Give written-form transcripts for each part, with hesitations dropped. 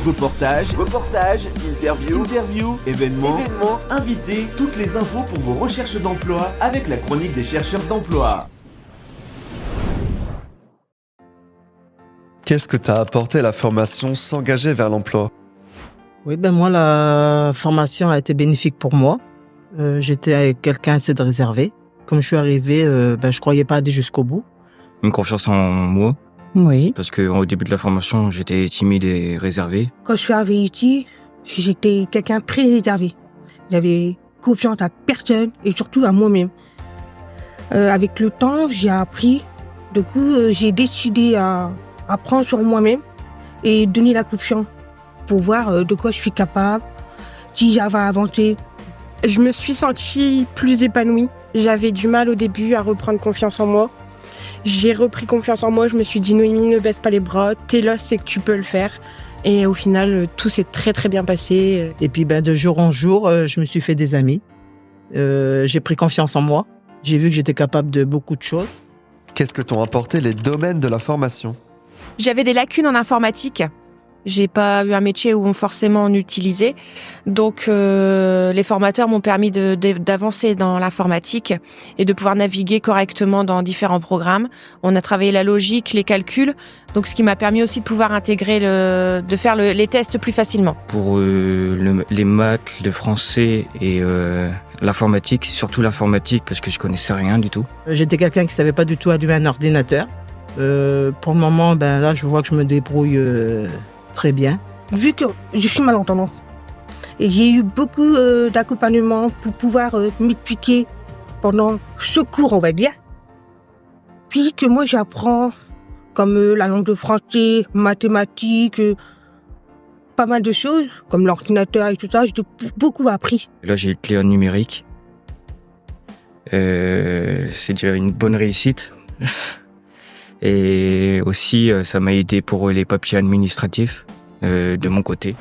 Reportages, interviews, événements, invités, toutes les infos pour vos recherches d'emploi avec la chronique des chercheurs d'emploi. Qu'est-ce que t'a apporté la formation S'engager vers l'emploi ? Oui, moi, la formation a été bénéfique pour moi. J'étais avec quelqu'un assez de réservé. Comme je suis arrivé, je croyais pas aller jusqu'au bout. Une confiance en moi. Oui. Parce qu'au début de la formation, j'étais timide et réservé. Quand je suis arrivé ici, j'étais quelqu'un de très réservé. J'avais confiance à personne et surtout à moi-même. Avec le temps, j'ai appris. Du coup, j'ai décidé à apprendre sur moi-même et donner la confiance pour voir de quoi je suis capable, si j'avais avancé. Je me suis sentie plus épanouie. J'avais du mal au début à reprendre confiance en moi. J'ai repris confiance en moi, je me suis dit Noémie, ne baisse pas les bras, t'es là, c'est que tu peux le faire. Et au final, tout s'est très très bien passé. Et puis de jour en jour, je me suis fait des amis. J'ai pris confiance en moi. J'ai vu que j'étais capable de beaucoup de choses. Qu'est-ce que t'ont apporté les domaines de la formation ? J'avais des lacunes en informatique. J'ai pas eu un métier où forcément on utilisait. Donc les formateurs m'ont permis d'avancer dans l'informatique et de pouvoir naviguer correctement dans différents programmes. On a travaillé la logique, les calculs, donc ce qui m'a permis aussi de pouvoir intégrer de faire les tests plus facilement. Pour les maths, le français et l'informatique, surtout l'informatique parce que je connaissais rien du tout. J'étais quelqu'un qui savait pas du tout allumer un ordinateur. Pour le moment, là, je vois que je me débrouille très bien. Vu que je suis malentendante, j'ai eu beaucoup d'accompagnement pour pouvoir m'expliquer pendant ce cours, on va dire. Puis que moi, j'apprends comme la langue de français, mathématiques, pas mal de choses, comme l'ordinateur et tout ça. J'ai beaucoup appris. Là, j'ai eu clé en numérique. C'est déjà une bonne réussite. Et aussi, ça m'a aidé pour les papiers administratifs de mon côté.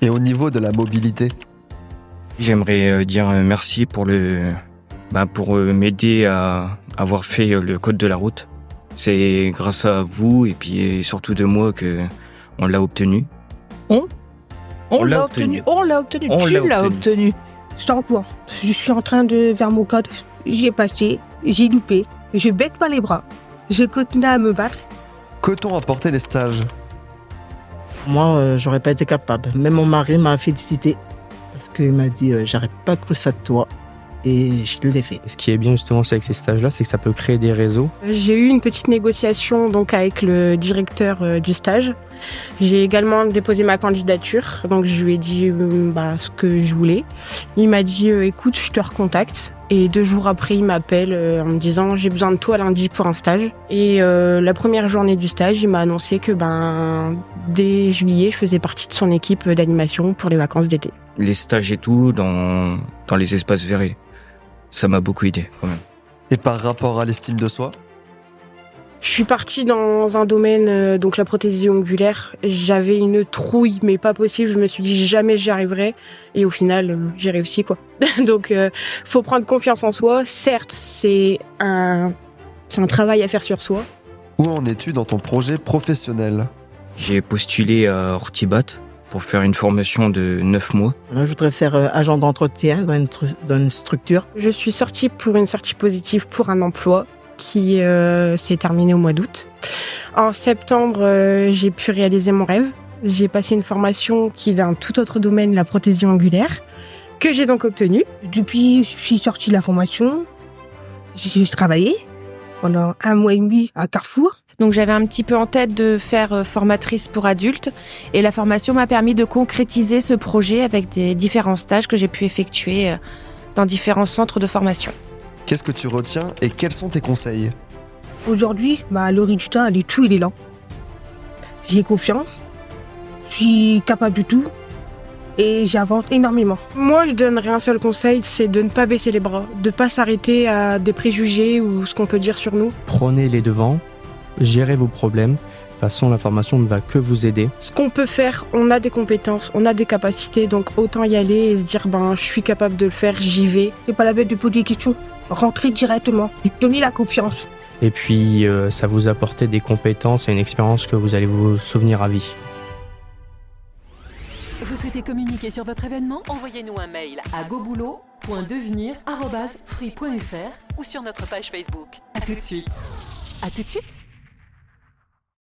Et au niveau de la mobilité ? J'aimerais dire merci pour m'aider à avoir fait le code de la route. C'est grâce à vous et puis surtout de moi que on l'a obtenu. On l'a obtenu. Tu l'as obtenu. Je suis en cours. Je suis en train de faire mon code. J'ai passé, j'ai loupé. Je baisse pas les bras. Je continue à me battre. Que t'ont apporté les stages ? Moi, j'aurais pas été capable. Même mon mari m'a félicité parce qu'il m'a dit j'aurais pas cru ça de toi et je l'ai fait. Ce qui est bien justement avec ces stages-là, c'est que ça peut créer des réseaux. J'ai eu une petite négociation donc avec le directeur du stage. J'ai également déposé ma candidature, donc je lui ai dit ce que je voulais. Il m'a dit écoute, je te recontacte. Et 2 jours après, il m'appelle en me disant j'ai besoin de toi lundi pour un stage. Et la première journée du stage, il m'a annoncé que dès juillet, je faisais partie de son équipe d'animation pour les vacances d'été. Les stages et tout dans les espaces verts, ça m'a beaucoup aidé quand même. Et par rapport à l'estime de soi ? Je suis partie dans un domaine, donc la prothésie ongulaire. J'avais une trouille, mais pas possible. Je me suis dit jamais j'y arriverai. Et au final, j'ai réussi, quoi. Donc, faut prendre confiance en soi. Certes, c'est un travail à faire sur soi. Où en es-tu dans ton projet professionnel ? J'ai postulé à Ortibat pour faire une formation de 9 mois. Moi, je voudrais faire agent d'entretien dans une structure. Je suis sortie pour une sortie positive pour un emploi qui s'est terminé au mois d'août. En septembre, j'ai pu réaliser mon rêve. J'ai passé une formation qui est d'un tout autre domaine, la prothésie angulaire, que j'ai donc obtenue. Depuis, je suis sortie de la formation. J'ai travaillé pendant 1 mois et demi à Carrefour. Donc j'avais un petit peu en tête de faire formatrice pour adultes et la formation m'a permis de concrétiser ce projet avec des différents stages que j'ai pu effectuer dans différents centres de formation. Qu'est-ce que tu retiens et quels sont tes conseils ? Aujourd'hui, le résultat, il est là. J'ai confiance, je suis capable de tout et j'avance énormément. Moi, je donnerais un seul conseil, c'est de ne pas baisser les bras, de ne pas s'arrêter à des préjugés ou ce qu'on peut dire sur nous. Prenez les devants, gérez vos problèmes. De toute façon, la formation ne va que vous aider. Ce qu'on peut faire, on a des compétences, on a des capacités, donc autant y aller et se dire je suis capable de le faire, j'y vais. C'est pas la bête de poser des questions. Rentrez directement et donnez la confiance. Et puis, ça vous apporter des compétences et une expérience que vous allez vous souvenir à vie. Vous souhaitez communiquer sur votre événement? Envoyez-nous un mail à goboulot.devenir@free.fr ou sur notre page Facebook. À tout de suite.